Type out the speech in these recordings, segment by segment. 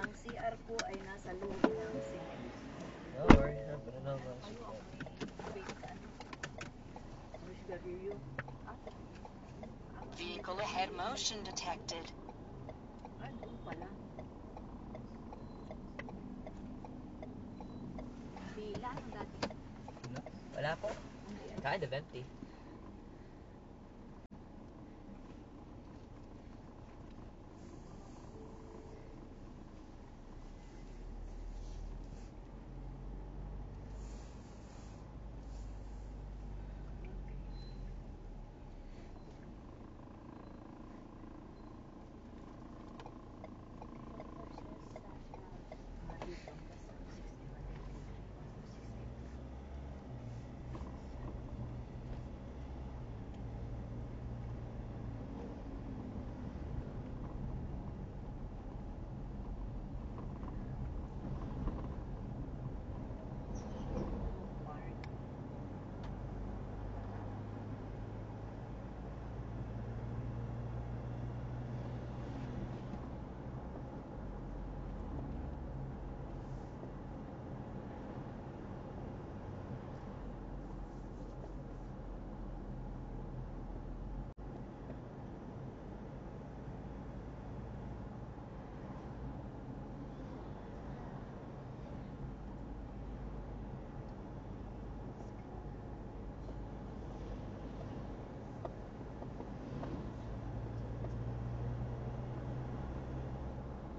Ang CR po ay nasa loob ng cement. No worries, pero no worries. Vehicle ahead motion detected. Doon pala. Pila ang dati. Wala po. Kind of empty.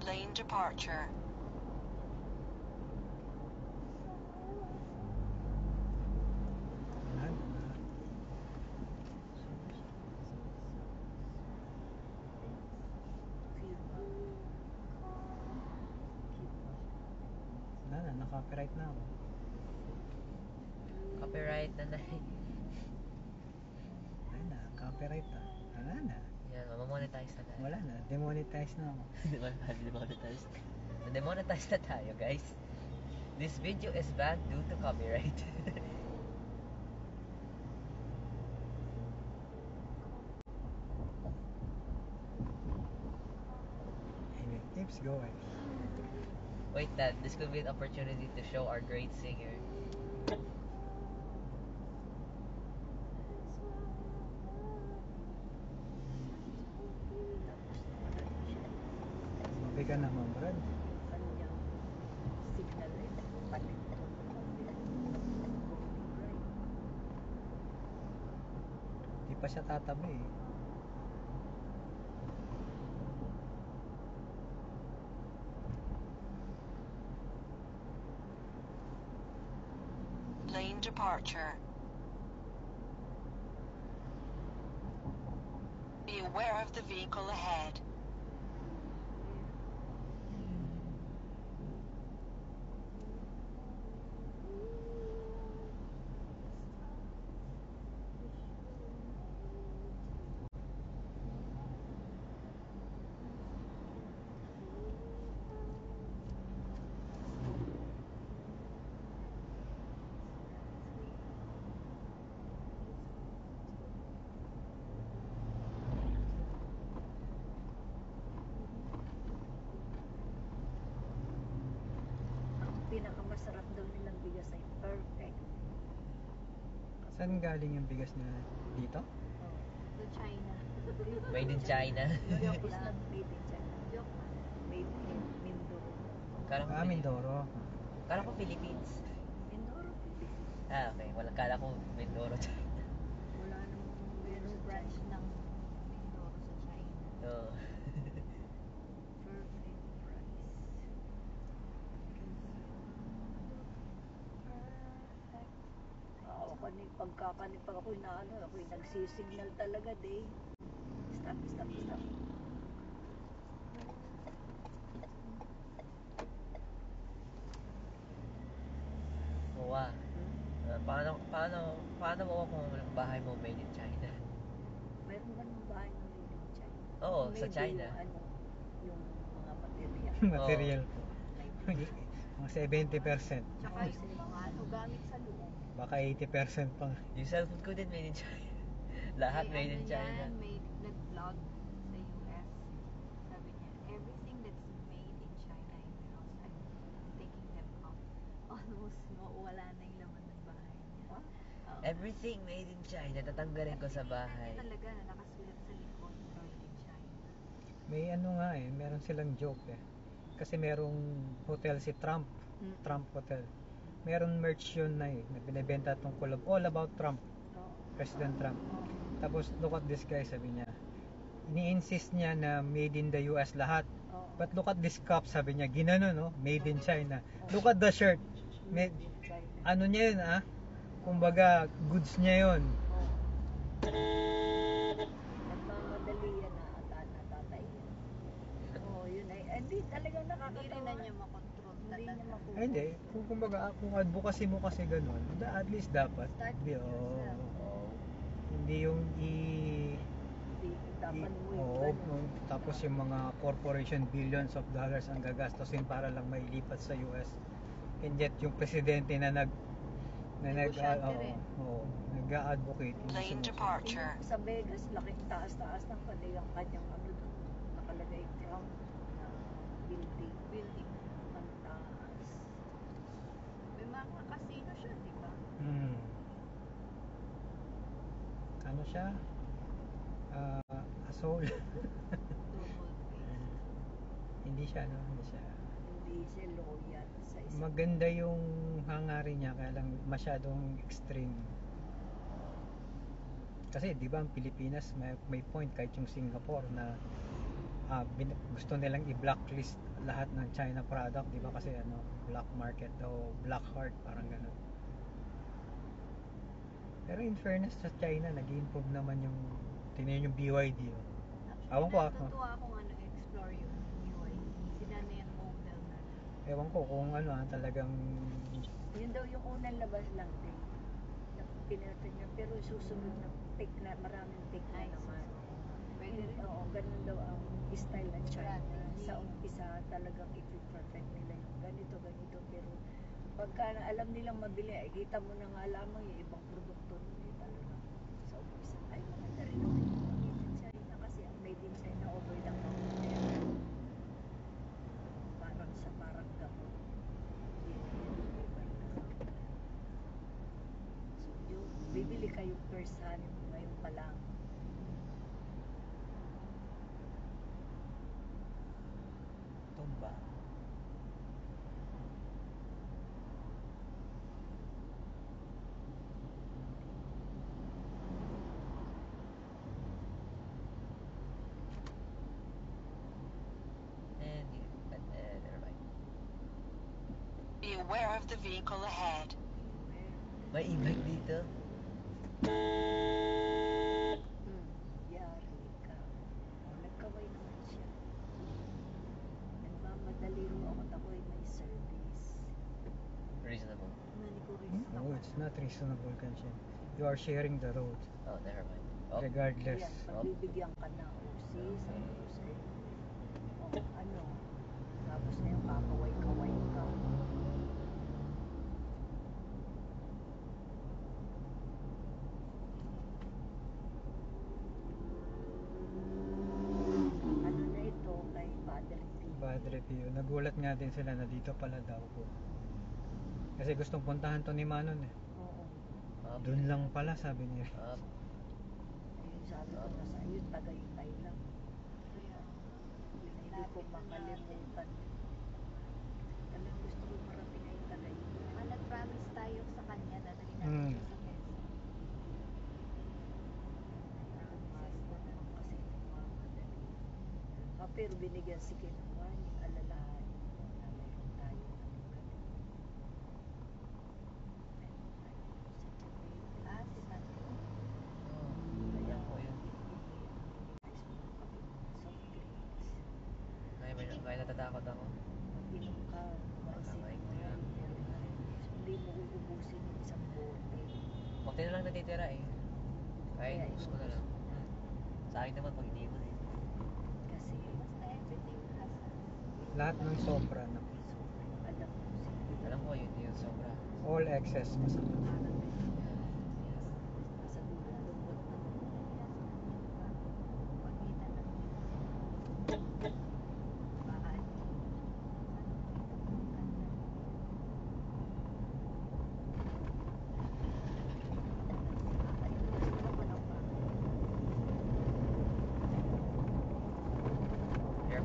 Lane departure. Naka-copyright na ako. Copyright na Ayun na, copyright na. Wala na. Yan, mamamonetize na tayo. Wala na, demonetize na ako. Demonetize. Na-demonetize na tayo, guys. This video is banned due to copyright. Anyway, keeps going. Wait, Dad, this could be an opportunity to show our great singer. Mabi ka naman, Brad. Kanyang signal eh. Palit to. Di pa siya tatabi eh. Lane departure. Be aware of the vehicle ahead. Pinakamasarap daw nilang bigas ay perfect. Saan galing yung bigas na dito? To China. Made in China. Joke lang. Made in China. Joke lang. Made in Mindoro. Kala ko Mindoro. Kala ko Philippines. Mindoro, Philippines. Okay. Kala ko Mindoro. Wala nang merong branch ng Mindoro sa China. Oo. Perfect price. Perfect. Pagkakanig pag ako'y ako'y nagsisignal talaga day. Stop, stop, stop. Wow. Paano mo kung ang bahay mo made in China? Mayroon ba ng bahay na made in China? Oo, sa Maybe China. Yung mga material. Material po. Mga 70%. Tsaka yung mga gamit sa loob. Baka 80% pa. Yung cellphone ko din made in China. Lahat made in China. Made nag-vlog. almost mawala na yung laman ng bahay niya. Ah? Oo. Everything made in China, tatanggalin ko sa bahay. Talaga na nakasulat sa likod, made in China. May ano nga eh, meron silang joke eh. Kasi merong hotel si Trump, Mm. Trump Hotel. Meron merch yun na eh, na binibenta tungkol all about Trump, Oo. President Trump. Oo. Tapos look at this guy, sabi niya. Ini-insist niya na made in the US lahat. Oo. But look at this cup, sabi niya, ginano no, made in China. Look at the shirt. Made, Made in China. ano niya yun ah? Kumbaga, goods niya yun. Oo. Nagmamadali yan na at natatay yan. Oo, yun ay, hindi talagang nakakatawa. Hindi rin na niya makontrol talaga. Hindi niya makontrol. Ay, hindi. Kung kumbaga, kung advocacy mo kasi ganun, at least dapat. Start Hindi, with yourself. Oh. hindi yung Hindi, dapat mo yung oo, ganun. tapos yung mga corporation billions of dollars ang gagastusin para lang mailipat sa US. And yet yung presidente na Negosyante rin. nag-advocate. Lane departure. Sa Vegas, laking taas-taas ng kanilang kanyang ano doon. Nakalagay Trump na building. Building. Ang taas. May mga casino siya, di ba? Ano siya? Asshole. Double face. Hindi siya, no? Hindi siya. Hindi siya loyal sa isang Maganda yung hangarin niya, kaya lang masyadong extreme. Kasi di ba ang Pilipinas may point, kahit yung Singapore na gusto nilang i-blacklist lahat ng China product, di ba, kasi ano, black market daw, black heart, parang gano'n. Pero in fairness sa China, nag-improve naman yung, tingnan yung BYD. Oh. Ewan ko Natutuwa akong explore yung UAE. Sila na yung model na. Ewan ko kung ano talagang Yun daw yung unang labas lang din. Na pinirta niya. Pero susunod na take na, maraming take na naman. Pwede rin. Oo, ganun daw ang style ng China. Sa umpisa talagang i-perfect nila yung ganito. Pero pagka alam nilang mabili, ay kita mo na nga lamang yung ibang produkto nila talaga. Sa umpisa, ay maganda rin naman yung made in China kasi ang made in China over lang ang parang gamot. Hindi na yan iba na. So yung bibili kayo first hand ngayon pa lang. Tumba. Never mind. Be aware of the vehicle ahead. May e-bike dito. Yari ka. Nagkaway naman siya. Nagmamadali rin ako at ako'y may service. Reasonable. Manicurist no, naman. it's not reasonable kasi you are sharing the road Oh, never mind. Oh, regardless. Yan, pagbibigyan ka na. O sis, sabi ko sa'yo. O ano, tapos na yung kakaway-kaway ka. Ano na ito kay Padre Pio? Bad review. Nagulat nga din sila na dito pala daw po. Kasi gustong puntahan to ni Manon eh. Oo. up, Doon lang pala, sabi niya. up. Ayun, sabi ko na sa'yo, Tagaytay lang. Yun, hindi ko makalimutan. Talagang gusto ko marating ay Tagaytay. Nag-promise tayo sa kanya na dali Mm. sa Quezon. Naman kasi nagmamadali. Pero binigyan si Kinuan, alalahanin mo na meron tayo si Santo. Oh, ayan po yun. Soft drinks. May natatakot ako. Inom ka, Makamay ko yan. hindi mo uubusin yung isang bote. Bakti na lang natitira eh. Kaya Kaya inubos ko na lang. Sa akin naman pag hindi mo eh. Kasi basta everything has Lahat ng sobra na. alam mo siya. Alam ko yun yung sobra. All excess masama. Sa dulo, lungkot na pagkita ng bahay.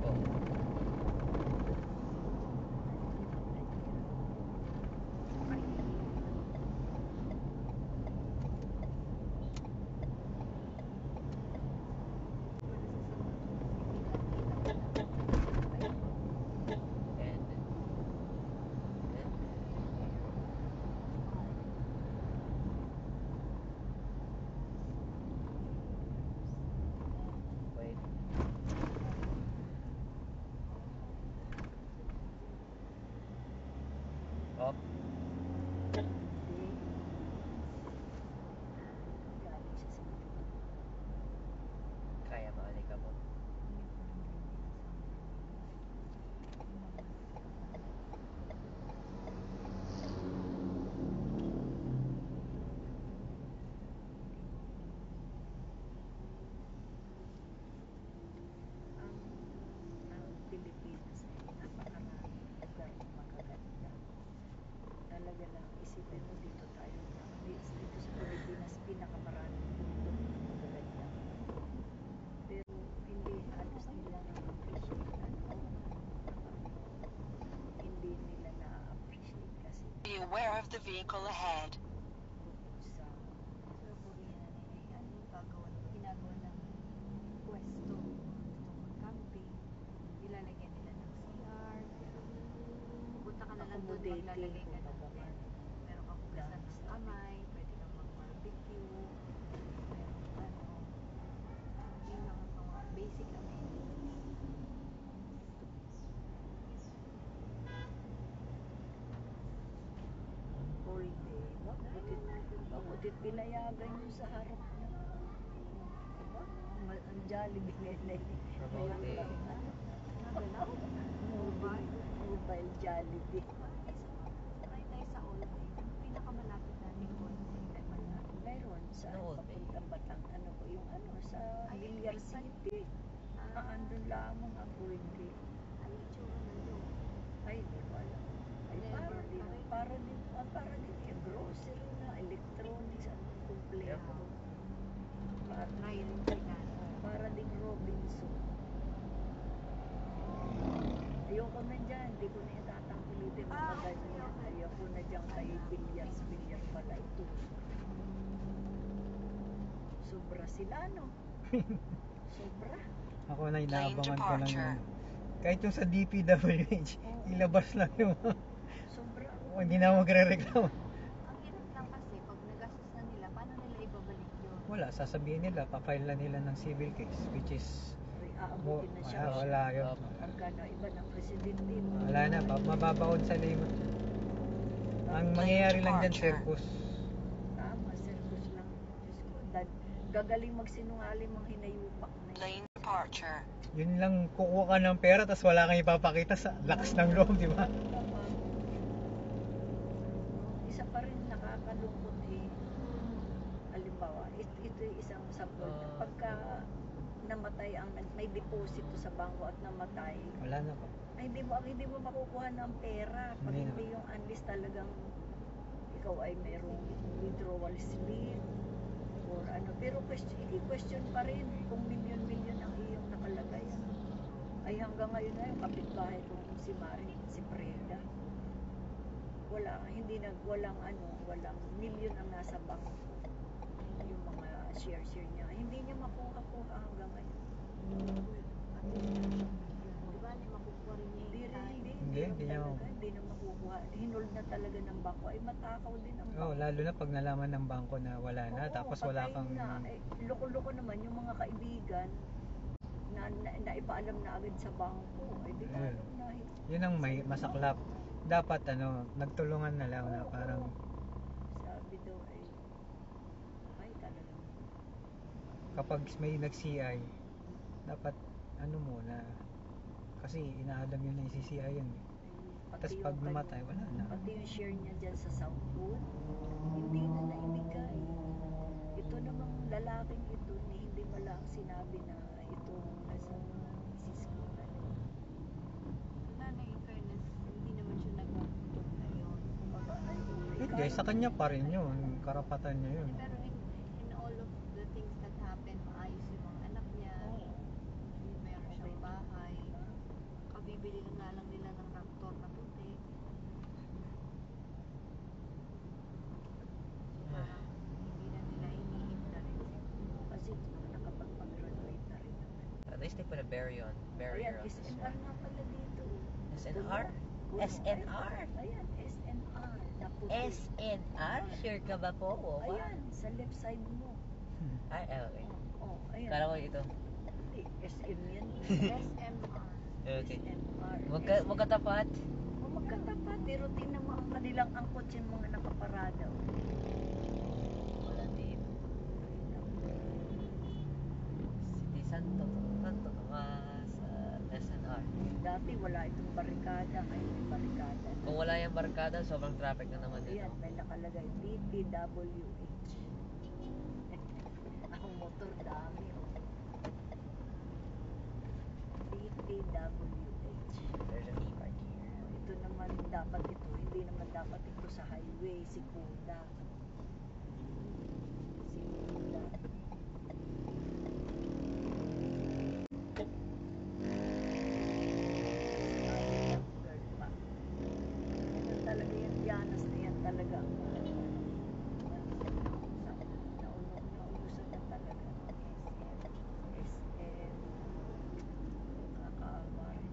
careful. And wait. Oh, Hindi. Galing siya sa kaya maalik ka mo. ang Pilipinas ay napakaraming lugar na makaganda. Talaga lang, isipin mo dito tayo na dito sa Pilipinas, pinakamaraming bundok na magaganda. Pero hindi halos nila na-appreciate. Hindi nila na-appreciate kasi Be aware of the vehicle ahead. bukod sa Sa Korea ay ginagawa ng pwesto. Gusto mag-camping, ilalagyan nila ng CR. Pupunta ka na lang doon, accommodating, maglalagay ka ng kumbaga man. meron kang hugasan ng kamay, pwede kang mag-barbecue, meron yun lang ang mga basic amenities. All day. Mabutit pinayagan yun sa harap na. Diba? Ang Jollibee ngayon ay Promoting. mayroon lang Nagalaw? mobile Jollibee. Sakay tayo sa Old Bay. Ang pinakamalapit natin Old Bay. Meron sa Ano, Old Bay? papuntang Batang, ano po, yung ano, sa Ay, Villar yung City. Andun lamang ang Old Bay. Ano yung tsura nandun? Ay, hindi ko alam. Ay, Never pa rin. para din yung grocery na, electronics, anong kumpleto. Yeah. Try rin sila. Para ding Robinson. Ayoko na dyan, hindi ko na itatangkilitin mga Ah, ganyan. okay. Ayoko na dyan kay Bilyars pala ito. Sobra sila, no? Sobra. Ako na Lane inaabangan ko lang departure. yun. Kahit yung sa DPWH, ilabas lang yung Sobra. hindi na magre-reklamo. Ang hirap lang kasi, pag nagastos na nila, paano nila ibabalik yun? Wala, sasabihin nila, papile na nila ng civil case, which is, Ay, aabutin na siya. wala yun. Pagkano, iba ng presidente. Wala na, mababaon sa lima. Ang mangyayari lang dyan, circus. Tama, circus lang. Diyos ko, gagaling magsinungaling mga hinayupak na yun. Lane departure. Yun lang, kukuha ka ng pera, tapos wala kang ipapakita sa lakas ng loob, di ba? Tama. Isa pa rin nakakalungkot eh. Halimbawa, ito yung isang sample. Pagka namatay may deposito sa bangko at namatay, Wala na pa. ay hindi mo makukuha ng pera pag Hindi hindi yung unless talagang ikaw ay mayroong withdrawal slip or ano, pero question pa rin kung milyon-milyon ang iyong nakalagay. Ay hanggang ngayon na yung kapitbahay kong si Mari, si Preda, walang milyon ang nasa bangko, yung mga share niya, hindi niya makuha hanggang ngayon. Di ba, makukuha rin niya Hindi yung time. Hindi niya Hindi na makukuha. Hinold na talaga ng bangko. Ay matakaw din ang Oh, bangko. lalo na pag nalaman ng bangko na wala na, Oo, tapos wala patay kang... na. Eh, loko-loko naman yung mga kaibigan na ipaalam na agad sa bangko. Ay di Ayun. lalong na. Yun ang may masaklap. Dapat nagtulungan na lang na parang Sabi daw ay talagang kapag may nag-CI, dapat muna. Kasi inaalam yun na i-CI yun. Tapos pag namatay, wala na. Pati yung share niya dyan sa South Pole, hindi na naibigay. Ito namang lalaking ito, hindi mo lang sinabi na ito nasa misis ko. Wala na, in fairness, hindi naman siya nagputok na yun. Hindi, sa kanya pa rin yun. Karapatan niya yun. Pero in all of the things that happened, maayos yung mga anak niya, meron siyang bahay. least they put a barrier Ayan, on this SNR one. nga pala dito. SNR? Puno. SNR? Ayan, SNR. Na puti. SNR? Sure ka ba po? Wow. Ayan, sa left side mo. Ay, okay. Oh, ayan. Kala ko ito. Hindi, SM yan. SMR. Okay. SNR. Magkatapat. O magkatapat, pero tingnan mo ang kanilang angkot yung mga nakaparada. Wala dito. City Santo Tomas, SNR. Dati wala itong barikada, ngayon may barikada. Kung wala yung barkada, sobrang traffic na naman dito. Ayan, may nakalagay, DPWH. Ang motor dami. Oh. DPWH. There's an e-bike here. Ito naman dapat ito, hindi naman dapat ito sa highway, Sikunda. Sikunda. Girl pa. Ito talaga yan, Dianas na yan talaga. Naunusan na talaga. SM. Nakakaawa rin.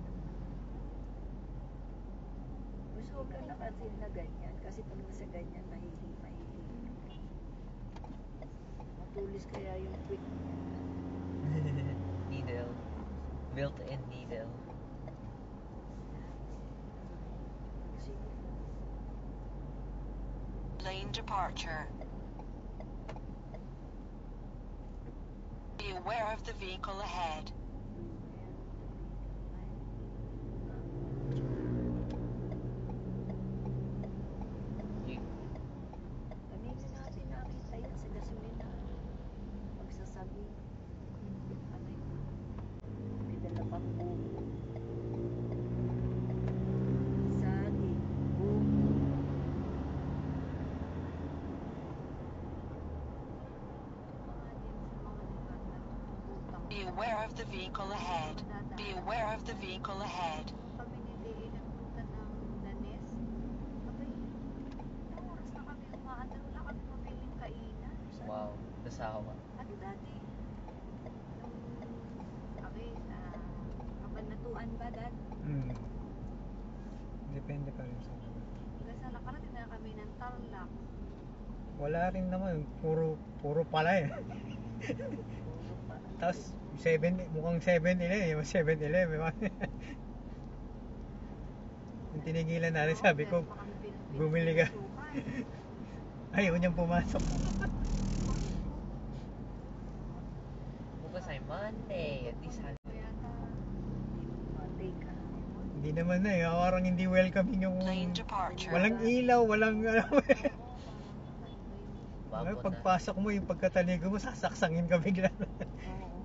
Gusto huwag ka nakasin na ganyan kasi pag nasa ganyan mahihili. Matulis kaya yung quick. Needle. Built-in needle. Sige. Lane departure. Be aware of the vehicle ahead. You, Kanina natin nakita yan sa gasolina. Pagsasabi. Ano yun? May dala pang buko. Saging. Buko. Mga din sa mga lugar na utang. Be aware of the vehicle ahead. Be aware of the vehicle ahead. Kami ni Dee nagpunta ng Danes. Abay, ilang oras na kami umaandar. Wala kami mabiling kainan. wow, nasawa. Ano dati? Nung, okay, sa Kabanatuan ba, Dad? Depende pa rin sa lugar. Hanggang sa nakarating na kami ng Tarlac. Wala rin naman, puro pala eh. Puro pa. Tapos mukhang 7-Eleven, yung 7-Eleven. Yung tinigilan natin, sabi ko, bumili ka. Ayaw niyang pumasok. Bukas ay Monday. At least Matay ka. Hindi naman na eh, parang hindi welcoming yung Lane departure. walang ilaw, walang bago na. pagpasok mo, yung pagkataligo mo, sasaksangin ka bigla. Oo.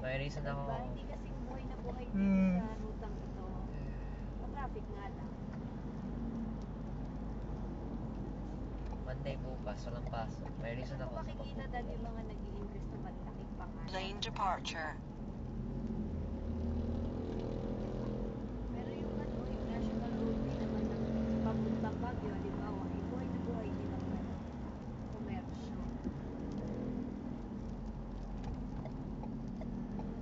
May reason ako. Diba? Hindi kasing buhay na buhay dito Hmm. sa rutang ito. Traffic nga lang. Monday bukas, walang pasok. May reason ako sa Makikita dahil yung mga nag-i-invest na malalaking pangalan. Lane departure. Pero yung ano, yung national road din naman ng papuntang Baguio, halimbawa, ay buhay na buhay din ang ano, komersyo. Sobrang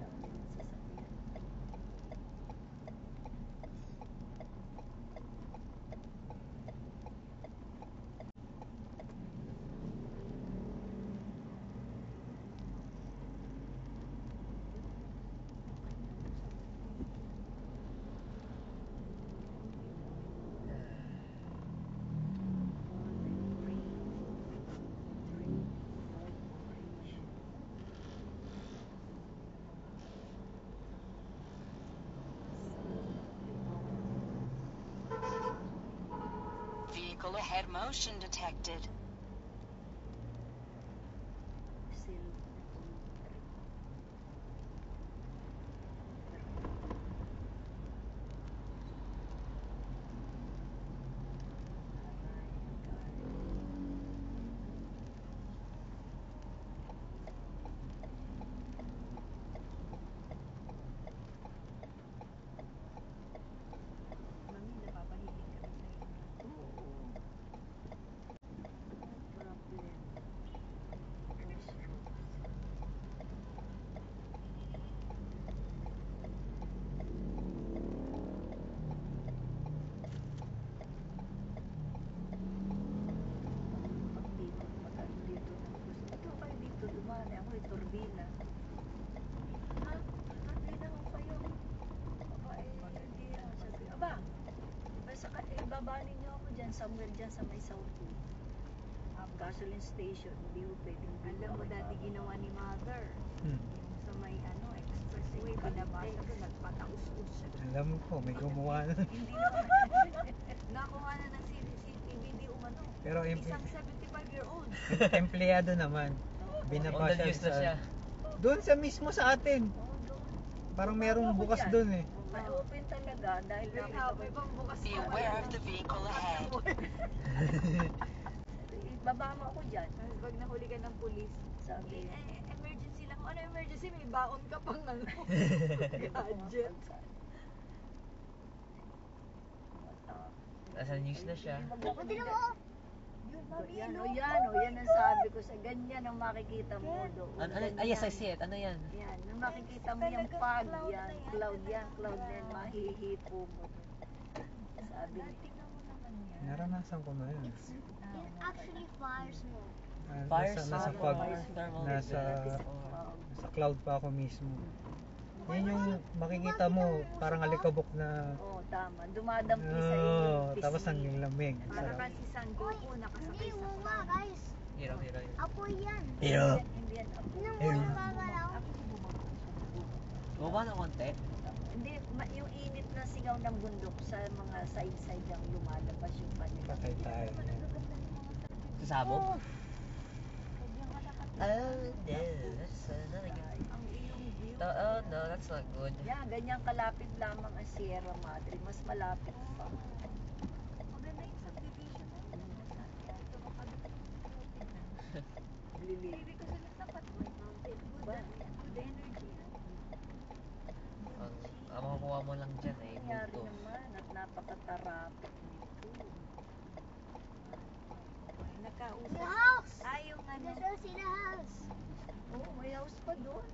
dami ng sasakyan. Vehicle ahead motion detected. Mami, napapahilig kami sa'yo. Urbina. Ha? Urbina ho kayo. Aba, hindi ako. Sabi, aba, ibaba ninyo ako dyan, somewhere dyan sa may South Loop. Gasoline station, hindi ho pwedeng Alam mo, dati ginawa ni Mother. Hmm. Yung sa may expressway, binabasa ko, nagpataus-us siya. Alam ko, may gumawa na. Hindi naman. Nakuha na ng CCTV umano. Pero Isang 75-year-old. empleyado naman. Binaba All the news na siya. Doon sa mismo sa atin. Oo, doon. Parang merong Ako bukas dyan. doon eh. May open talaga dahil May pambukas Be aware of the vehicle ahead. Baba mo ako dyan. Pag nahuli ka ng pulis, Sabi. emergency lang. Ano emergency? May baon ka pang ano. Gadget. Nasa news na siya. Yan o, yan ang sabi ko sa ganyan ang makikita mo doon. Yes, I see it. Ano yan? Yan, nung makikita mo yung fog, yan, cloud na yan, mahihipo mo. Sabi niya. Naranasan ko na yun. It's actually fire smoke. Fire Nasa smoke fog, or thermal nasa or- cloud pa ako mismo. Yan yung makikita mo, parang alikabok na Oo, tama. Dumadampi sa inyong tapos ang pisngi. lamig. Para Sarap. kasi San Goku nakasakay Hindi sa mo nga, cloud. guys. Hero, hero, hero. Apoy yan. Hindi yan ako. Tingnan mo yung gagalaw. Baba na konti. Hindi, yung init na singaw ng bundok sa mga side-side ang lumalabas yung kanila. Patay tayo. Sasabog? Oh, no. That's not a good. Ang iyong view. Oh, no, that's not good. Yan, ganyan kalapit lamang ang Sierra Madre. Mas malapit pa. Maganda yung subdivision na yun. Lili. Baby ko sila tapat mo. Ba? Good energy. Ang makukuha mo lang dyan ay Nangyari Bluetooth. naman at napakatarapit nito. The Nakausap. house. Yung ano. This is the house. Oo, may house pa doon.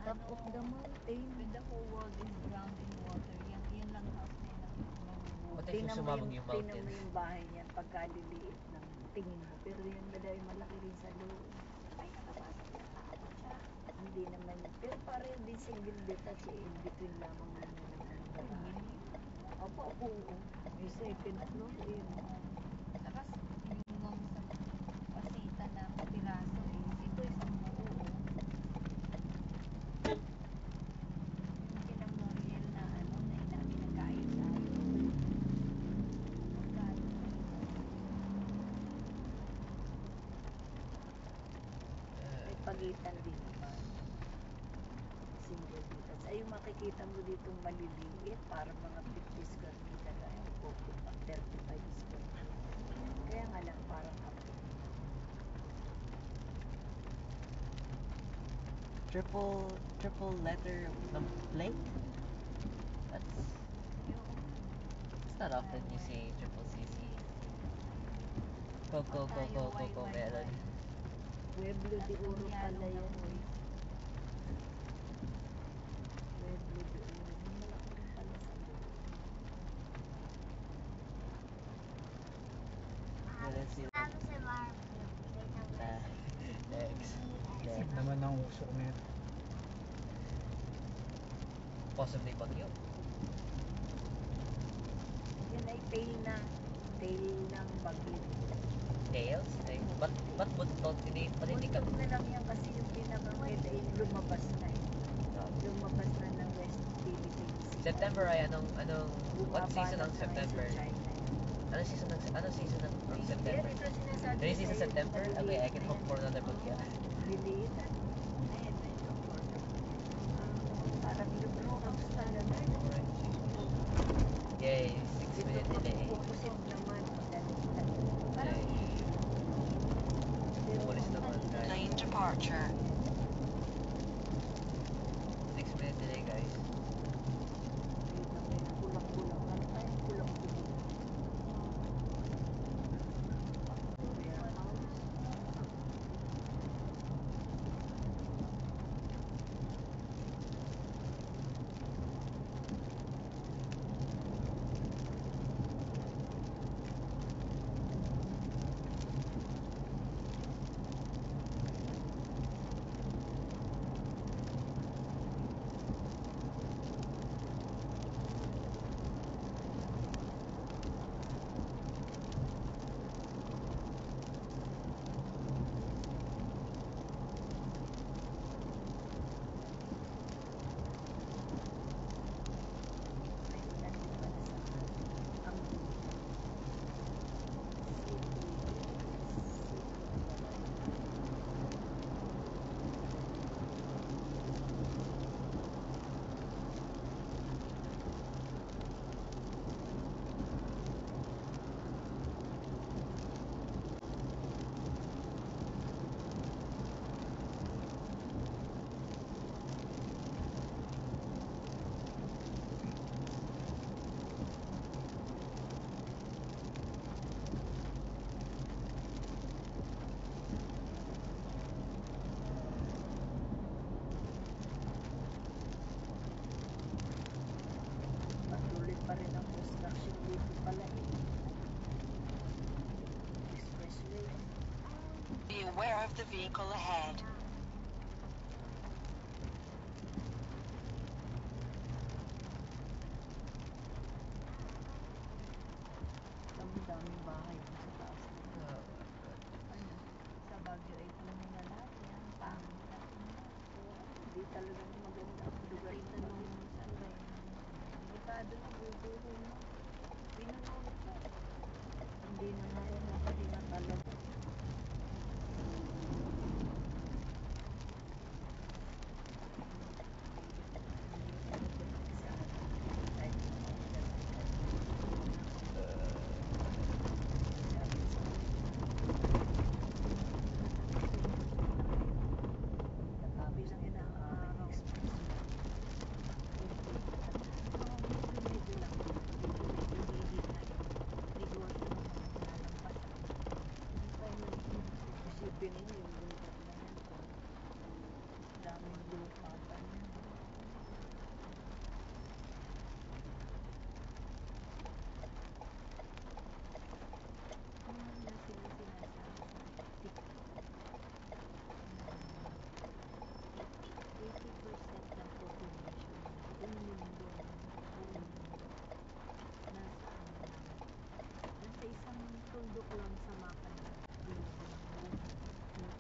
Top of the mountain. When the whole world is drowned in water, yan lang house na yun ang mabubuhay. What if yung sumabog yung Tingnan mo mountains? yung bahay niyan pagkaliliit ng tingin mo. Pero yun ba dahil malaki rin sa loob. Ay, nakapasok na ako siya. Hindi naman yun. Pero pareho din single detached eh. In between lamang yun na ng bahay. Opo, oo. May second floor eh. Tapos, yung nung sa pasita na piraso ito isang buo. Yung kinamoriel na ano, na inamin na kain-kain. Magkano? May pagitan din naman. Single detached. Ay, yung makikita mo ditong maliliit, para mga 50 square meter na yun. 35 square meter. Kaya nga lang, parang ako. Triple letter plate? That's it's not often you see triple CC. Coco meron. Pueblo de Oro pala yan. Pueblo de Oro. Malaki rin pala sa loob. Let's see. Sabi sa Mark. Next. Yan naman ang usok na yun. Possibly bagyo. Yan ay tail ng bagyo. Tails? Ba't hindi ka... Buntog na lang yan kasi yung pinakang head ay lumabas na eh. Lumabas na ng West Philippines. September ay anong what Bumaba season na ng sa September? China. Anong season ng September? Yan, ito sinasabi Rainy ko season sa'yo, September? Okay, I maliliit can na hope yan. for another bagyo. Liliit. Parang libro house talaga. Yay, 6-minute delay. Opposite naman. Yay. Umalis naman guys. Lane departure. 6-minute delay guys. Kulang-kulang. Ano tayong kulang-kulang? Be aware of the vehicle ahead. Daming bahay sa taas. Oh, Ano, sa Baguio ay puno na lahat yan. Pangit na puno. Hindi talaga maganda ang lugar Kita ng nung saan ba yun? Delikado na bubuho mo. Pinunod ko. Hindi na nga yan makahinga talaga. Nakabi lang yan ang express. Medyo lang. Medyo hihit na yun. Negosyo ng mga nilalampas. Hindi tayo maliit. Isipin mo yung lugar na yan. Daming lupa pa yan. Ano na sila sinasabi sa TikTok? 80% ng population ng buong mundo, nasa ano lang, nasa isang tuldok lang sa mapa ng globe ng buong.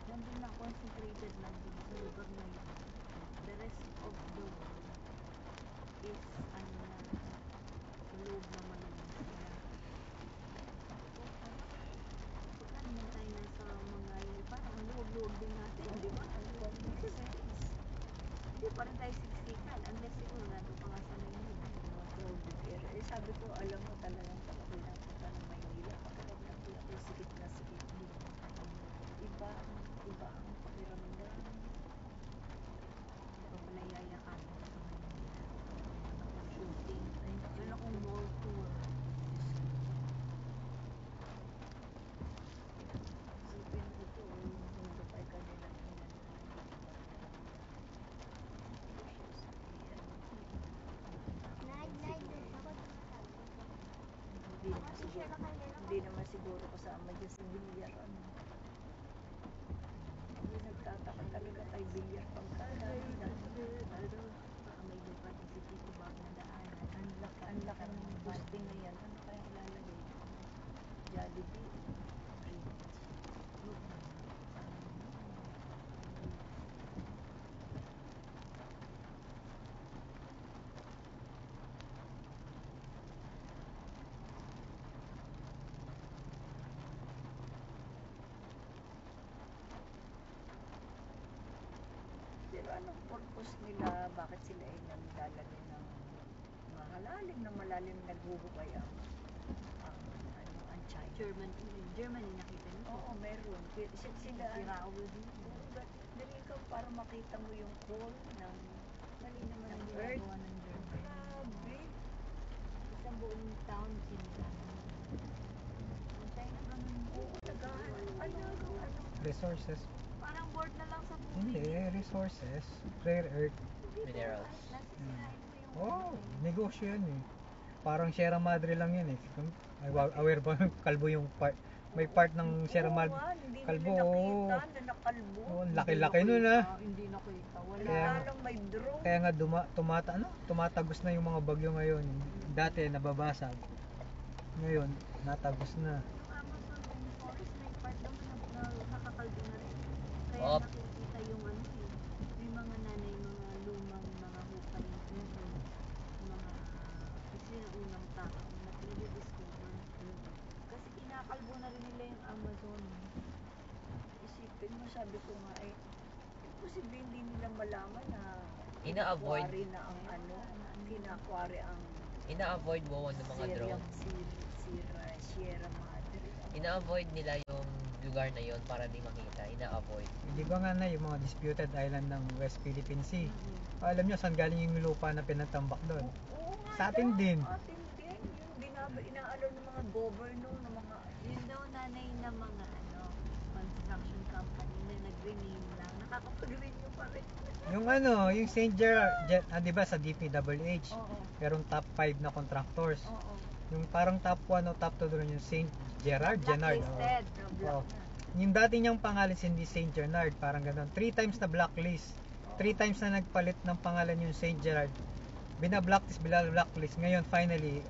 Nandun na, concentrated lang dun sa lugar na yun. The rest of the world is ano na, sa loob naman ng sila. Saan man tayo nasa mga yun, parang ang loob-loob din natin, di ba? Hindi pa rin tayo siksikan, unless siguro nandun ka nga sa Maynila. Mga crowded area. Eh sabi ko, alam mo talagang pag ako'y napunta ng Maynila, pagkarap na ako'y sikip na sikip. Iba ang pakiramdam. Ikaw pala yayakapin sa Maynila. Shooting. Meron akong mall tour. Isipin mo ito, yung mundo kay kanila hindi naman siguro kasama dyan sa bilyar. Hindi nagtataka talaga kay bilyar pagkada. Pero baka may lupa din si Tito Bag na daanan. Ang laki ng posting na yan. Ano kaya ilalagay? Jollibee. Look na. Pero anong purpose nila? Bakit sila ay naglalagay ng malalim naghuhukay ang China? Germany nakita niyo? Oo, meron. Sila, Si Raul din. dali ikaw para makita mo yung core ng Mali naman ang ng Earth. ginagawa ng Germany. Grabe. Isang buong town sinilano. Ang tayo na ganun. Oo, naghahanap. Ano? Resources. Parang board na lang sa buhay. Hindi, resources. Rare earth. Minerals. Nasisirain mo yung Oh, negosyo yan eh. Parang Sierra Madre lang yan eh. Aware ba yung kalbo yung part? May part ng Sierra Madre. Hindi Kalbo, nila oo. nakita na nakalbo. Oh, laki-laki nun ah. Hindi nakita. Wala. Kaya- Lang may drone. Kaya nga tumatagos na yung mga bagyo ngayon. Dati nababasag. Ngayon, natagos na. Yung Amazon rainforest, may part daw na nakakalbo na rin. Kaya Op. nakikita yung ano eh. May mga nanay, mga lumang mga hukay. Mga kasi na unang tao na pinag-discover. Kasi kinakalbo na rin nila yung Amazon. Isipin mo, sabi ko nga eh, imposible hindi nila malaman na Ina-avoid. kinakwari na ang kinakwari ang Ina-avoid mo ng mga drone. Sierra Madre. Ina-avoid nila yung lugar na yon para di makita. Ina-avoid. Hindi ba nga na yung mga disputed island ng West Philippine Sea? Alam nyo saan galing yung lupa na pinatambak doon? Oo nga Sa atin daw, din. Atin din. Yung inaalo ng mga governor, ng mga Yun daw nanay na mga construction company na nag-rename lang. Nakakapag-renew pa rin. Yung yung St. Gerard, di ba sa DPWH? Oo. Merong top 5 na contractors. Oo. Yung parang top 1 o top 2 doon yung St. Gerard, Jenard. Blacklisted. Oh. yung dati niyang pangalan si St. Gerard, parang gano'n. 3 times na blacklist. 3 times na nagpalit ng pangalan yung St. Gerard. Bina-blacklist, Ngayon, finally,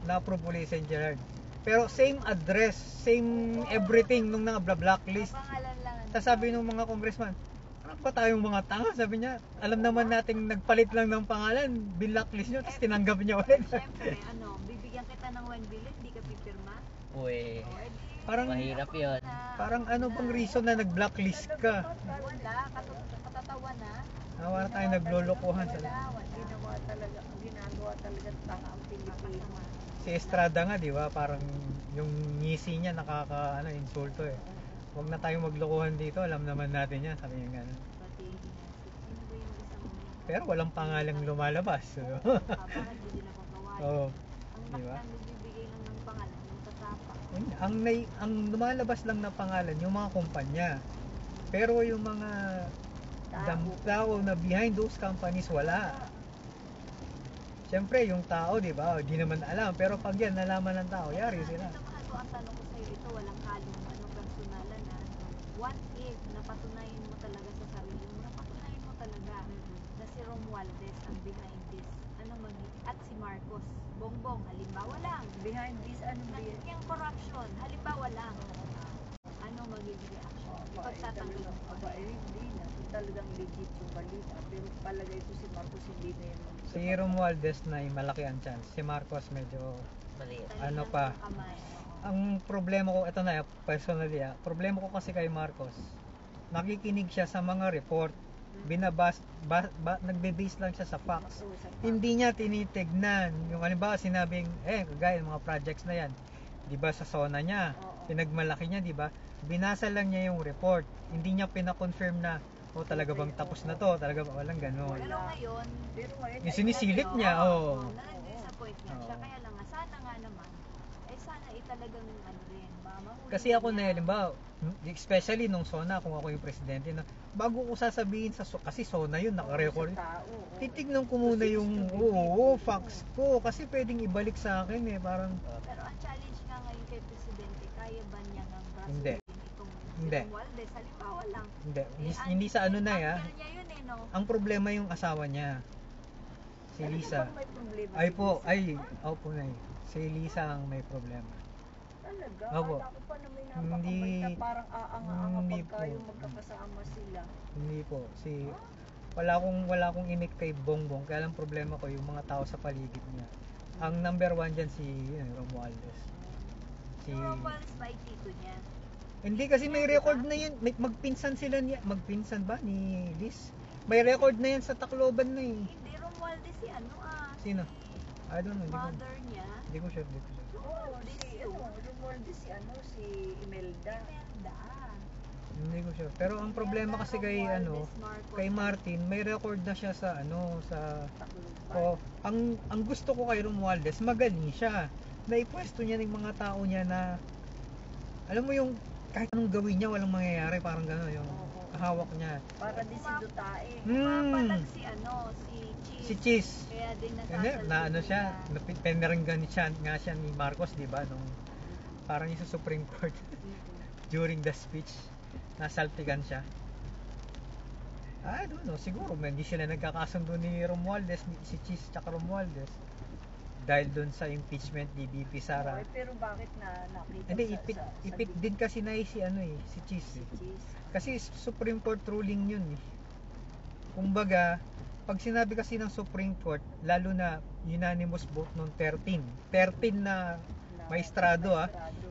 na-approve ulit St. Gerard. Pero same address, same everything nung blacklist. Pangalan lang. Tapos sabi ng mga congressman, ano pa tayong mga tanga? Sabi niya, alam naman nating nagpalit lang ng pangalan, blacklist nyo, tapos tinanggap niya ulit. Siyempre, bibigyan kita ng 1 billion, hindi ka pipirma. Uy, O, edi, Parang- mahirap yun. Parang ano bang reason na nag-blacklist ka? Wala, katatawa na. Wala tayong naglolokohan sa Wala. Ginagawa talaga tanga ang Pilipino. si Estrada nga, di ba? Parang yung ngisi niya insulto eh. Huwag na tayong maglokohan dito, alam naman natin yan, sabi niya gano'n. Pati, sino ba yung isang... Pero walang pangalang lumalabas. Bakit hindi na pagkawain? Oo. Ang Diba? nagbibigay lang ng pangalan, yung tatapa. Ang lumalabas lang na pangalan, yung mga kumpanya. Pero yung mga tao na behind those companies, wala. Siyempre, yung tao, di ba? Di naman alam. Pero pag yan, nalaman ng tao, yari sila. Ito, mahal ko, ang tanong ko sa'yo, ito walang halong personalan na. What if napatunayan mo talaga sa sarili mo, napatunayan mo talaga na si Romualdez ang behind this, at si Marcos, Bongbong, halimbawa lang, Behind this, yung corruption, halimbawa lang, ano magiging reaction? Ipagtatanggol mo ba? Hindi na. Kung talagang legit yung balita. Pero palagay ko si Marcos hindi na yun. Si Romualdez na malaki ang chance. Si Marcos medyo Maliit. ano pa. Kamay. Ang problema ko, ito na, personally problema ko kasi kay Marcos, nakikinig siya sa mga report, nagbe-base lang siya sa facts. Hindi niya tinitignan. Yung halimbawa sinabing, kagaya ng mga projects na yan, di ba sa zona niya, pinagmalaki niya, di ba? Binasa lang niya yung report. Hindi niya pina-confirm na, talaga bang tapos na to? Talaga ba? Walang gano'n. Pero ngayon, Yung sinisilip niya, nandun sa point nga siya. Oo. Kaya lang nga, sana nga naman, sana talagang rin, mamahuli Kasi ako na, halimbawa, especially nung SONA, kung ako yung presidente, na bago ko sasabihin kasi SONA yun, naka-record. Titignan ko muna yung facts ko kasi pwedeng ibalik sa akin parang Pero ang challenge nga ngayon kay Presidente, kaya ba niya ng Hindi. itong Hindi. Romualdez? Halimbawa lang. hindi sa ano na Uncle niya yun no? ang problema yung asawa niya, si Lisa. Opo. Opo na si Lisa ang may problema. Talaga? Opo. Kala ko pa na may Hindi. napakabait na parang aanga-anga Hindi pagka po. yung magkakasama sila. Hindi po, wala akong imik kay Bongbong, kaya lang problema ko yung mga tao sa paligid niya. Ang number 1 dyan si Romualdez. Yung Romualdez ba ay tito niya? Hindi kasi may record na yan. Magpinsan sila niya. Magpinsan ba ni Liz? May record na yan sa Tacloban na eh. Hindi, Romualdez si Sino? I don't know. mother niya. Hindi ko sure. Romualdez si Imelda. Imelda. Hindi ko sure. Pero ang problema kasi kay kay Martin, may record na siya sa sa ang gusto ko kay Romualdez, magaling siya. Naipwesto niya ng mga tao niya na alam mo yung kahit anong gawin niya walang mangyayari, parang gano'n yung hawak niya. Para din si Dutae. Mapalag si Si Cheese. Kaya din Hindi, nasasal. siya, pinaringgan nga siya ni Marcos, di ba? Nung parang yung sa Supreme Court during the speech, nasalpikan siya. I don't know, siguro hindi sila nagkakasundo ni Romualdez, si Cheese tsaka Romualdez. Dahil doon sa impeachment ni BP Sara. Pero bakit nakita Hindi, ipit din kasi na si Cheese. Kasi Supreme Court ruling yun eh. Kumbaga, pag sinabi kasi ng Supreme Court, lalo na unanimous vote ng 13 na maestrado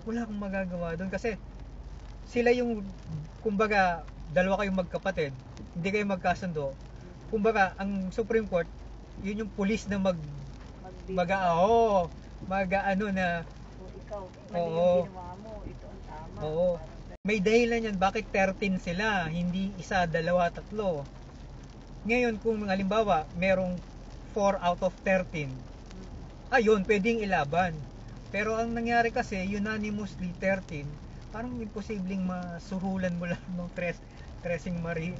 wala akong magagawa doon kasi sila yung, kumbaga, dalawa kayong magkapatid, hindi kayo magkasundo. Kumbaga, ang Supreme Court, yun yung police na mag-ano na ikaw, Oo. ginawa mo, ito ang tama. Oo. May dahilan yan bakit 13 sila, hindi isa, dalawa, tatlo. Ngayon kung halimbawa merong 4 out of 13, ayun, pwedeng ilaban. Pero ang nangyari kasi unanimously 13, parang imposibleng masuhulan mo lang ng Tracing Marie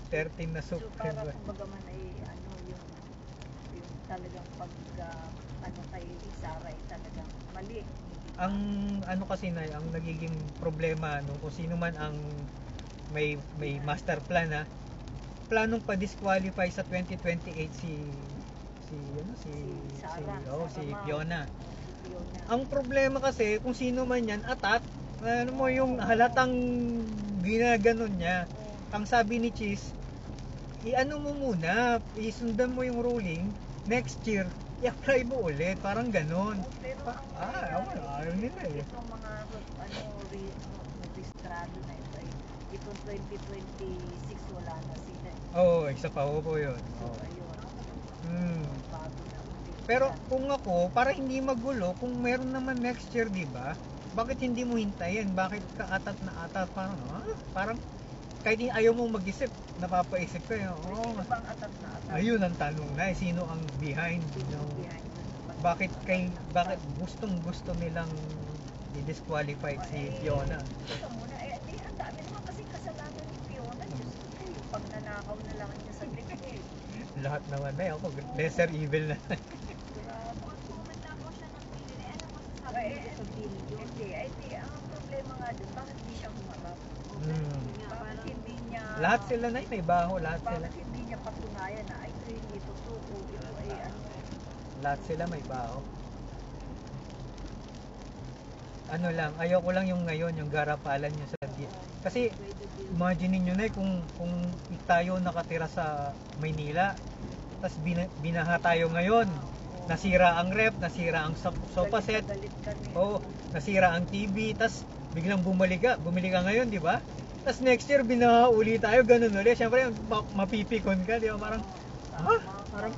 13 na So Supreme para Court. kumbaga man ay yung talagang kay Sara ay talagang mali, hindi ang ano kasi na ang nagiging problema no kung sino man ang may master plan ha, planong pa-disqualify sa 2028 si Sarah, si Sarah Fiona. Fiona. Ang problema kasi kung sino man yan atat, ano mo yung halatang ginaganon niya. Ang sabi ni Cheese, i-ano mo muna, isundan mo yung ruling, next year i-apply mo ulit, parang ganon. Pero Ayaw nila eh. itong mga registrado na ito ay itong 2026 wala na sila. Oo, isa pa po yun. So Oo. ayun, bago na ulit. Pero kung ako, para hindi magulo, kung meron naman next year, di ba? Bakit hindi mo hintayin? Bakit ka atat na atat? Parang kahit ayaw mong mag-isip, napapaisip ka. Sino bang atat na atat? Ayun ang tanong na, sino ang behind? Sino No? behind the- Bakit gustong-gusto nilang i-disqualify si Fiona? Ito muna, ang dami naman kasi kasalanan ni Fiona. Diyos ko, yung pagnanakaw na lang niya sa likod. Lahat naman na ako, lesser evil na. Grabe. Kung matakaw siya ng pinili, ano masasabi mo sa bill yun? Hindi, ang problema nga dun, bakit hindi siya humarap? Bakit hindi niya... Lahat sila na may baho, lahat sila. Bakit hindi niya patunayan na, ay, ito hindi totoo, ito ay ano. Lahat sila may baho. Ano lang, ayoko lang yung ngayon, yung garapalan nyo sa kasi imagine niyo na kung tayo nakatira sa Maynila, tas binaha tayo ngayon, nasira ang ref, nasira ang sofa set, Galit kami. nasira ang TV, tas biglang bumili ka ngayon, di ba? Tas next year binaha uli tayo, ganun ulit. Syempre mapipikon ka, di ba? Parang parang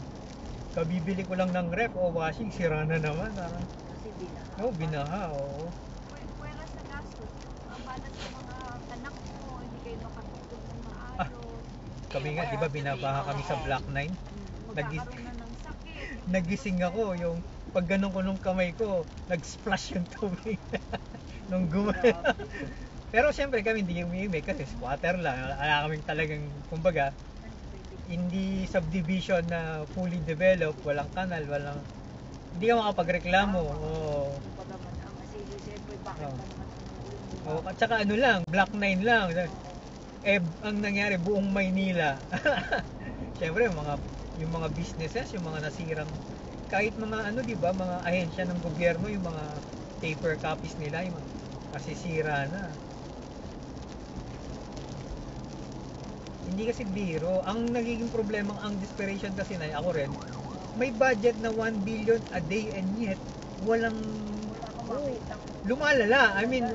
kabibili ko lang ng ref o washing, sira na naman. Parang, Kasi binaha. binaha, oo. Pwera sa gastos, ang balat sa mga anak mo, hindi kayo makatulog ng maayos. Kami nga, di ba, binabaha kami sa Black 9? Magkakaroon na ng sakit. Nagising ako, yung pag ganun ko nung kamay ko, nag-splash yung tubig. Nung Pero syempre kami hindi yung umiimik kasi squatter lang. Wala kaming talagang, kumbaga, hindi subdivision na fully developed, walang kanal, hindi ka makapagreklamo. Oo. Kumbaga man, kasi siyempre bakit Oo. pa naman tumulong Oh, at saka ano lang, Black 9 lang. Ang nangyari buong Maynila. Siyempre yung mga businesses, yung mga nasirang kahit mga ano, 'di ba, mga ahensya ng gobyerno, yung mga paper copies nila, yung mga masisira na. Hindi kasi biro. Ang nagiging problema, ang desperation kasi na ako rin, may budget na 1 billion a day and yet walang lumalala. I mean,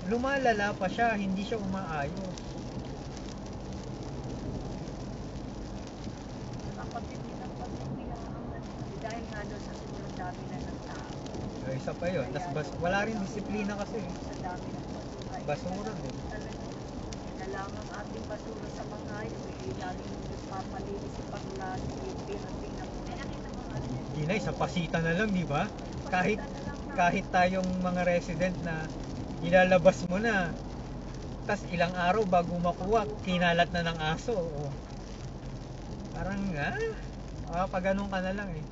lumalala pa siya, hindi siya umaayos. dahil nga doon sa sobrang dami na ng tao. Isa pa yun. Tas wala rin disiplina kasi. Sa dami ng basura. Basura din. Talagang ang ating basura sa mga yun. Laging nagpapalinis sa paglasin. Tingnan mo. Nakita mo nga, Inay, sa pasita na lang, di ba? Kahit tayong mga resident na ilalabas mo na, tas ilang araw bago makuha, kinalat na ng aso. O. Parang, pag ganun ka na lang eh.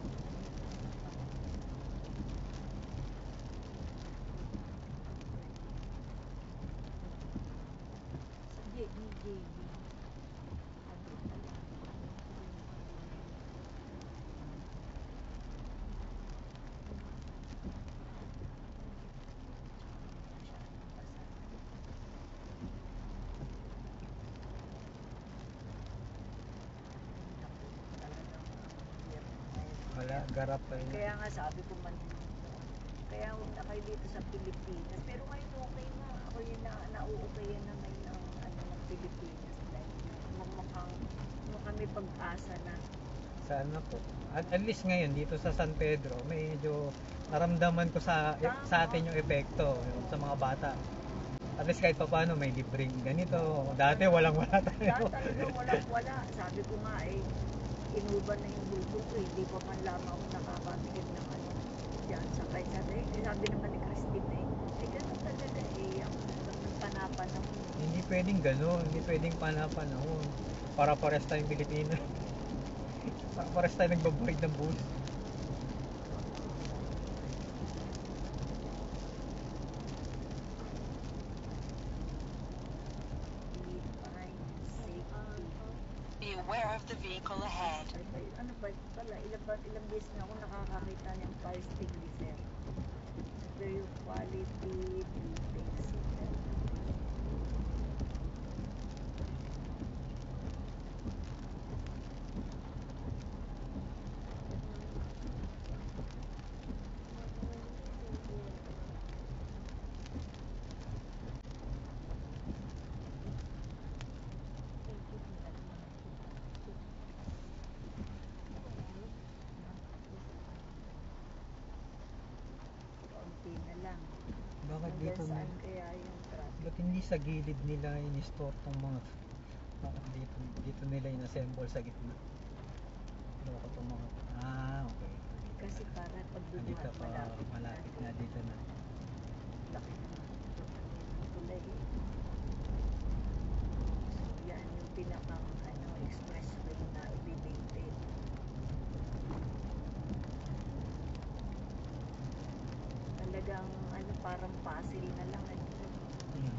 Wala, garap pa yun. Kaya nga sabi ko man, kaya huwag na kayo dito sa Pilipinas. Pero ngayon okay na. Ako yun nauukayan na ngayon ng Pilipinas. Dahil mukhang may pag-asa na. Sana po. At least ngayon, dito sa San Pedro, medyo naramdaman ko sa atin yung epekto sa mga bata. At least kahit pa paano, may libreng ganito. Dati walang-wala tayo. Talagang walang-wala. Sabi ko nga inuban na yung bulto ko. Hindi pa man lamang ako nakakatigil ng dyan sa kahit sabi naman ni Christine ganun talaga ang panapanahon. Hindi pwedeng gano'n. Hindi pwedeng panapanahon. Para pares tayong Pilipinas. Para pares tayong nagbabayad ng bull. aware of the vehicle ahead. Ay, ano ba pala, ilang beses na ako nakakakita ng fire extinguisher. Very quality things. Kaunti na lang. Bakit Hanggang dito saan kaya yung traffic? ba't hindi sa gilid nila in-store tong mga dito nila in-assemble sa gitna? Loko tong mga okay. Kasi para Nandito pagduduhan pa malapit na dito na. Laki naman ito. Tulay eh. So, yan yung pinakang expressway na i-maintain. Talagang parang puzzle na lang. Ayan.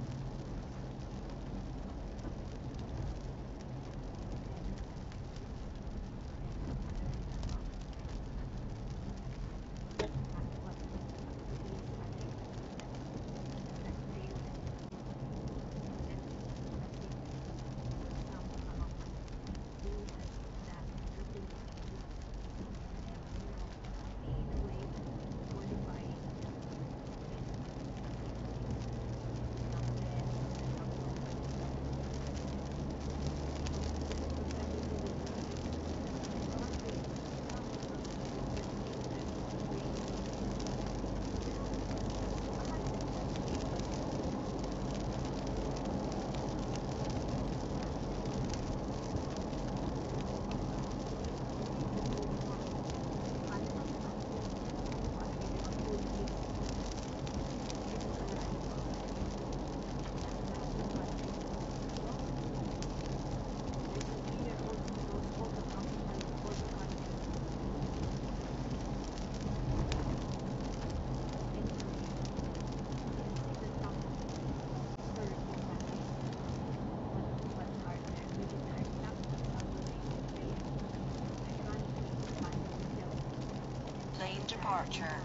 Lane departure.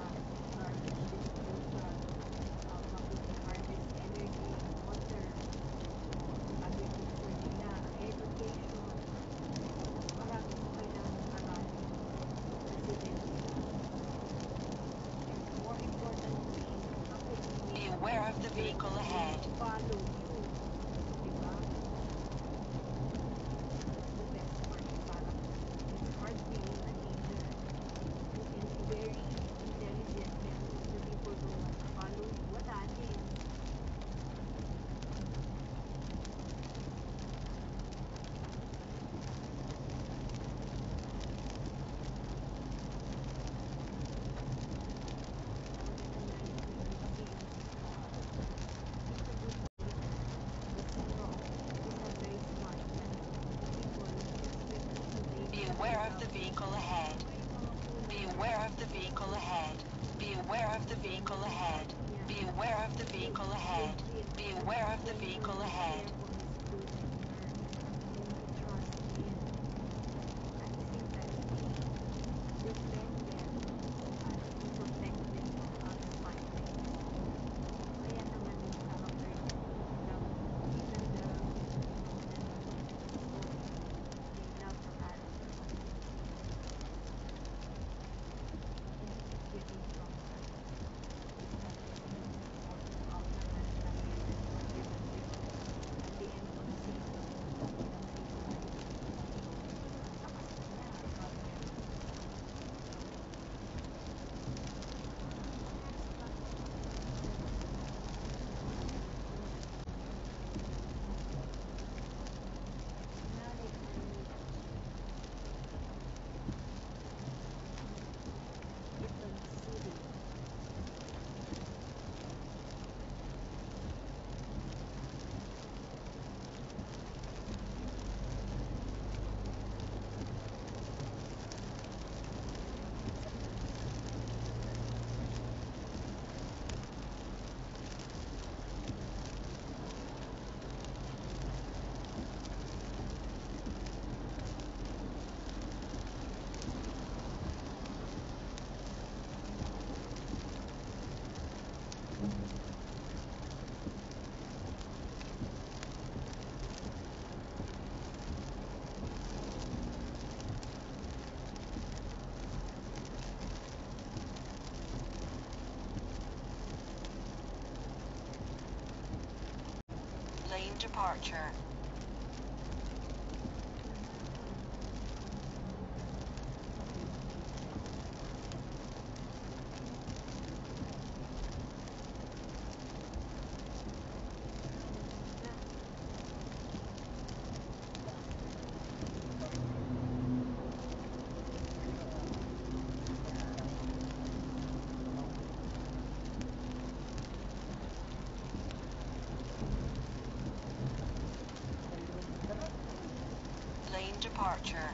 Be aware of the vehicle ahead. Follow you. Diba? The best part, parang it's hard being a leader. And very intelligent and the people who follow you. Wala din. Be aware of the vehicle ahead. Be aware of the vehicle ahead. Be aware of the vehicle ahead. Be aware of the vehicle ahead. Be aware of the vehicle ahead. Lane departure. Lane departure.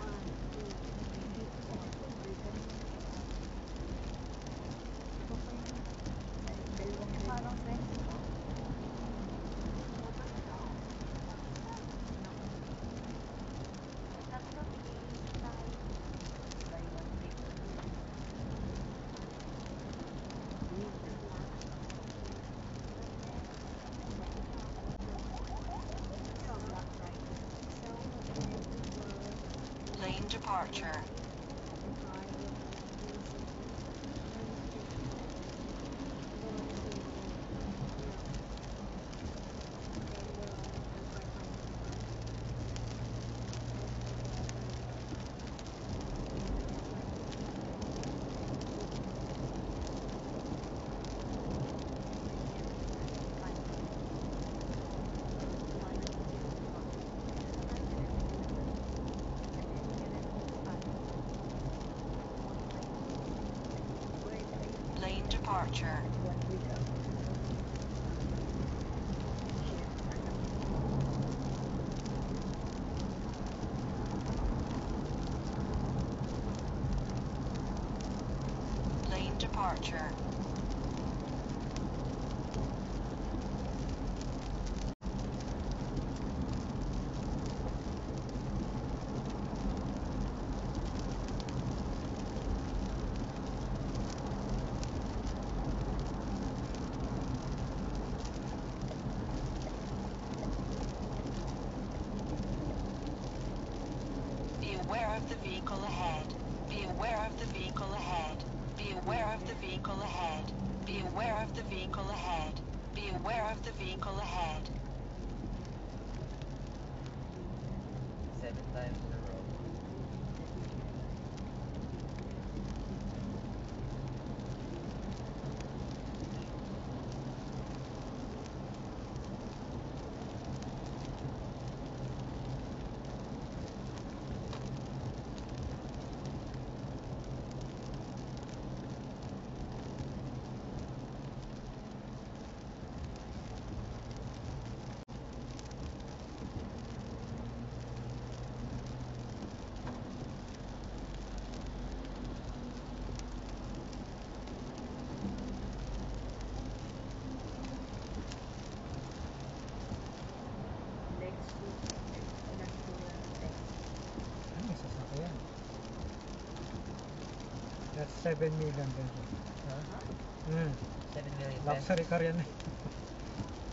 Parang friends mo. Tatlo, tigil tayo. Lane departure. Lane departure. Lane departure. Be aware of the vehicle ahead. Be aware of the vehicle ahead. Be aware of the vehicle ahead. Be aware of the vehicle ahead. Be aware of the vehicle ahead. 7 times in a row. Ano yung sasakyan? That's 7 million din. Huh? 7 million pesos. Luxury car yan eh.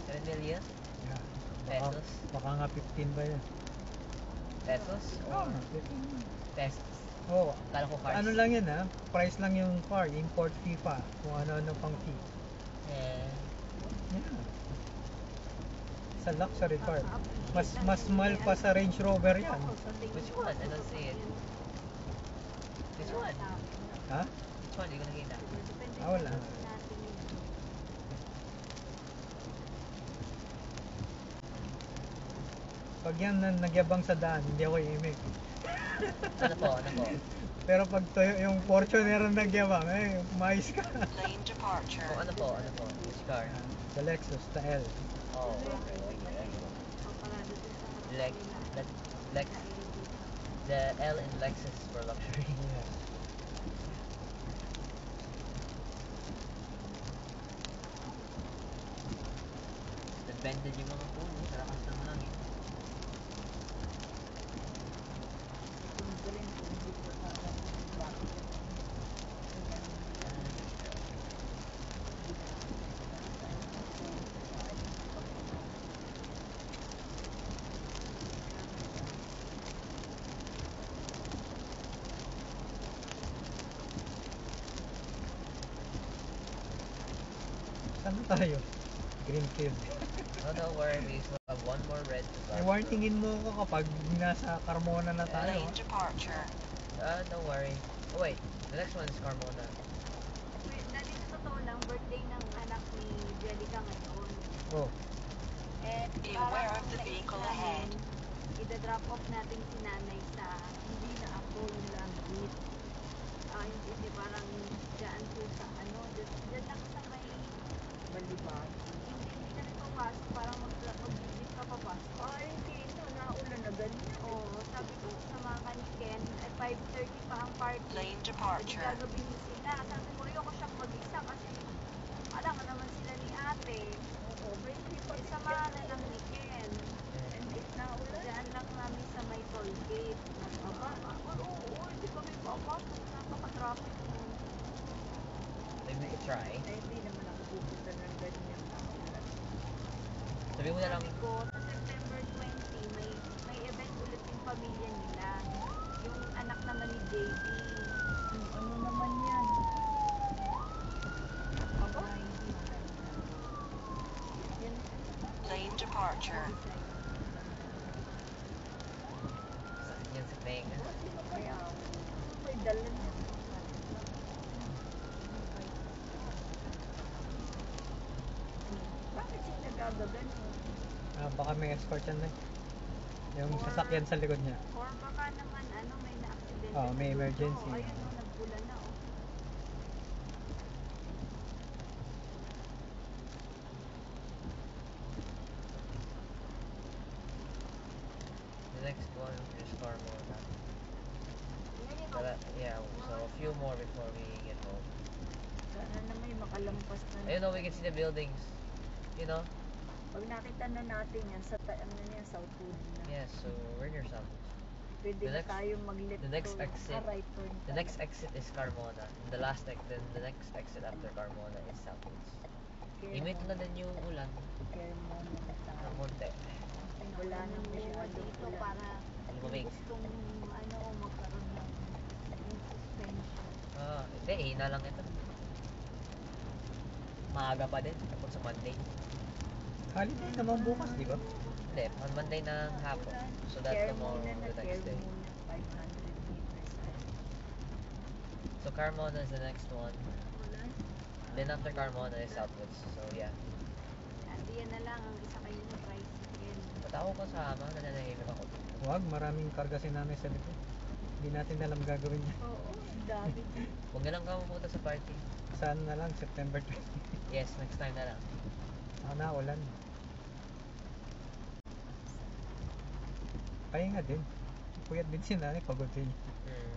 7 million Yeah. Baka, pesos? baka nga 15 ba yan? Pesos Oo, or 15. pesos? Oo. Kala ko cars. Ano lang yan ha? Price lang yung car. Import fee pa. Kung ano-ano pang fee. Eh, Yeah. Sa luxury car. Mas mahal pa sa Range Rover yan. which one? I don't see it. Which one? Ha? Which one? Hindi ko nakita. Ah, wala. Pag yan nagyabang sa daan, hindi ako iimik. Ano po? Ano po? Pero pag yung Fortuner ang nagyabang, mais ka. Lane departure. Kung ano po? Ano po? Which car? Sa Lexus, the L. Oh, Lex, Lex, the L in Lexus for luxury. Yeah. Nag-bended yung mga puno sa lakas ng langit. Saan na tayo? Greenfield. Oh, don't worry, we still have one more red to Eh, start. warningin mo ako kapag nasa Carmona na tayo. Lane departure. Don't worry. Oh wait, the next one is Carmona. Wait, dali sa totoo lang, birthday ng anak ni Jelica ngayon. Oh, And Be aware parang of the naisip vehicle namin, ahead. ida-drop off natin si nanay sa, hindi na ako yung langit. Hindi parang dyan po sa ano, dyan lang sa may, Malibag. hindi ka rin papasok, parang mag-visit ka papasok. Ay, hindi na. Naulan na ganyan. Oo, sabi ko sa mga kaniken, ay 5:30 pa ang party. Lane Hindi departure. gagabihin sila. Sabi ko, ayoko siyang mag-isa kasi alam ko naman sila ni ate. Oo, may hindi pa Eh, samahan na lang ni Ken. Hindi na ulan. Diyan lang namin sa may toll gate. Oo, hindi kami papasok. Napaka-traffic. Maybe we could try. Ay, hindi naman ako pupunta ng ganyan na ulan. Sabi mo na lang, Sabi ko, sa September 20, may event ulit yung pamilya nila. Yung anak naman ni JB. Ano naman yan? Aba? Yan. Lane departure. yan sa tenga. Sino kaya? May dala na. Bakit siya nagagagan? baka may escort yan eh. Yung Or- sasakyan sa likod niya. Or baka naman, may na-accident. Oo, may emergency. Ayun, nagpula na, oh. The next one is Carmona. Ngayon, Yeah, so a few more before we get home. Sana na may makalampas na. Ayun, we can see the buildings. You know? Pag nakita na natin yan, ano yan, South Hood na. Yeah, so we're near South. Pwede The na next- tayo mag-left the next turn. exit- Right turn. The next exit is Carmona. The next exit after Carmona is Southwoods. Imit na din yung ulan Kermon na tayo. ng konti. Wala nang buwa masyado dito ulan. para Lumamig. gustong magkaroon ng yung suspension. Hindi, hina lang ito. Maaga pa din, tapos sa Monday. Holiday naman bukas, di ba? Hindi, on Monday na hapon. So that's tomorrow, Kermona na, the next day. Kermona, 500 meters. So Carmona is the next one. Wala. Then after Carmona is Southwoods. So yeah. Andi yan na lang ang isa kayo ng tricycle. Ba't ako kasama? Nananahimik ako. Huwag, maraming karga si nanay sa likod. Hindi natin alam gagawin niya. Oo, ang dami. Huwag na lang ka pumunta sa party. Saan na lang, September 20. Yes, next time na lang. Ulan. Pahinga din. Puyat din si nanay, pagod din. Hmm.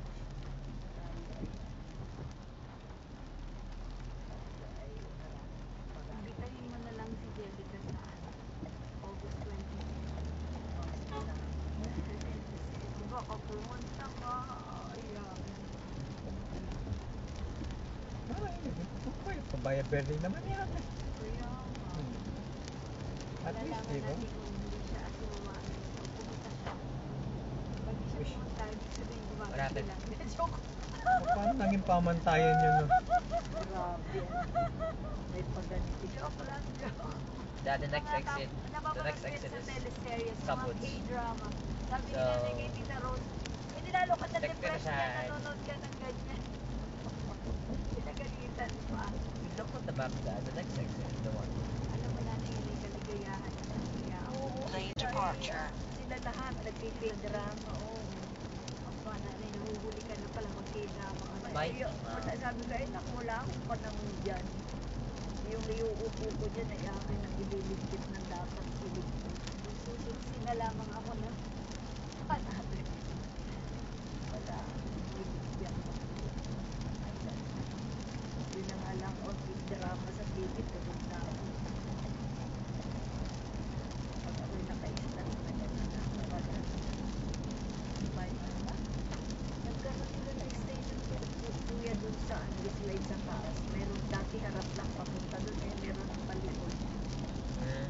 Imbitahin mo na lang si Jelica sa August 26. Baka pumunta ka. Ayan. Pabaya birthday naman yan. Kaya, At least, malalaman di ba? natin kung hindi siya asumaan. Pumunta siya. Pag di siya Wish. pumunta, ibig sabihin, gumagano Malapit. lang. Joke. Paano naging pamantayan yun? No? Grabe. May paganiti. Joke lang, joke. The next Mga exit. The napapanood next ko yun exit sa is teleseries, mga Southwoods. K-drama. Sabi So, nila kay Tita Rose, hindi lalo ka Check na-depress ka na yan, siya. nanonood ka ng ganyan. Pinagalitan pa. We look on the map, the next exit is the one. Alam mo natin yung may kaligayahan sa kanya. Lane departure. Sila lahat nagkikig-drama. Oo. Ang pana na nahuhuli ka na pala mag-K-drama ka na. Mike, Sabi ko, ay naku, wala akong panahon dyan. Yung iuupo ko dyan ay akin ang ililigpit ng dapat silid. Susuksi na lamang ako na panalo. Wala. Bibigyan ko. Yun na nga lang, drama sa TV, tulog na ako. Pag ako'y naka-instance na gano'n na, talaga. Bye na. Nagkaroon sila ng station kuya dun sa slide sa taas. Meron dati harap lang papunta dun eh. Meron ang palikod. Hmm.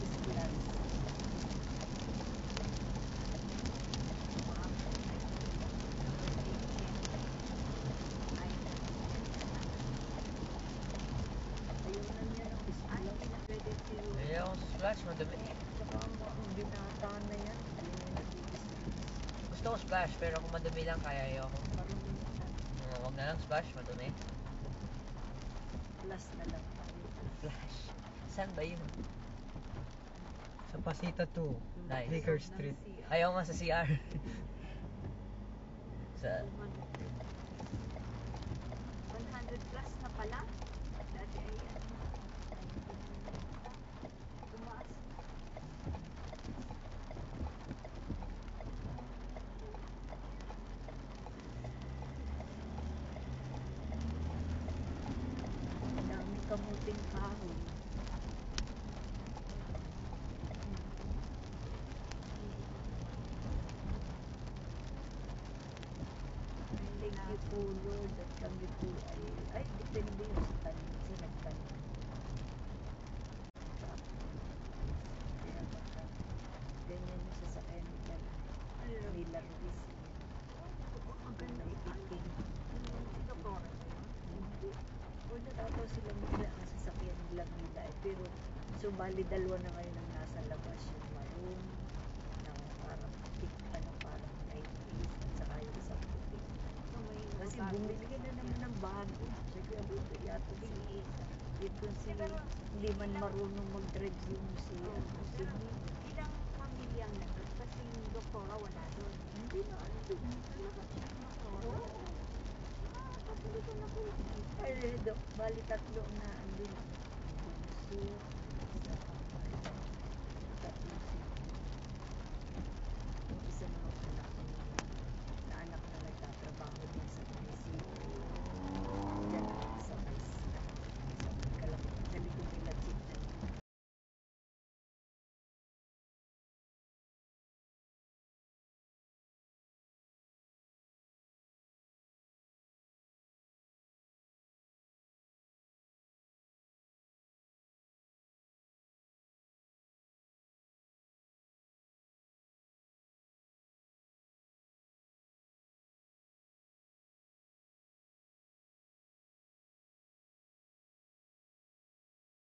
Islas. splash, madumi. Saka ang binata na yan. Hindi na nag-i-splash. Gusto ko splash, pero kung madumi lang, kaya ayoko. Marunong na. Wag na lang splash, madumi. Plus na lang tayo. Splash. Saan ba yun? Sa Pasita 2, Nice. Baker Street. Ayaw nga sa CR. sa 100 plus na pala. Dati ay tumaas. Ang dami kamuting kahoy. Thank you po Lord at kami po ay depende yung sa tanim sa nagtanim. Kaya baka ganyan yung sasakyan nila nila Ruiz. Ang ganda iting. O natataw sila muna ang sasakyan lang nila pero so bali dalawa na ngayon ang nasa labas yung maroon ng parang parang 90s at saka yung isang puti. So, may Kasi bago. bumili ka na naman ng bago. Sabi ko, ito yata si ito si hindi man marunong mag-drive yung si Pero ilang pamilyang nandun kasi yung doktora wala doon. hindi na ano doon. Oo. Kasi dito na po. Ay, bali tatlo na andun. Bunso, isa pa, tatlo si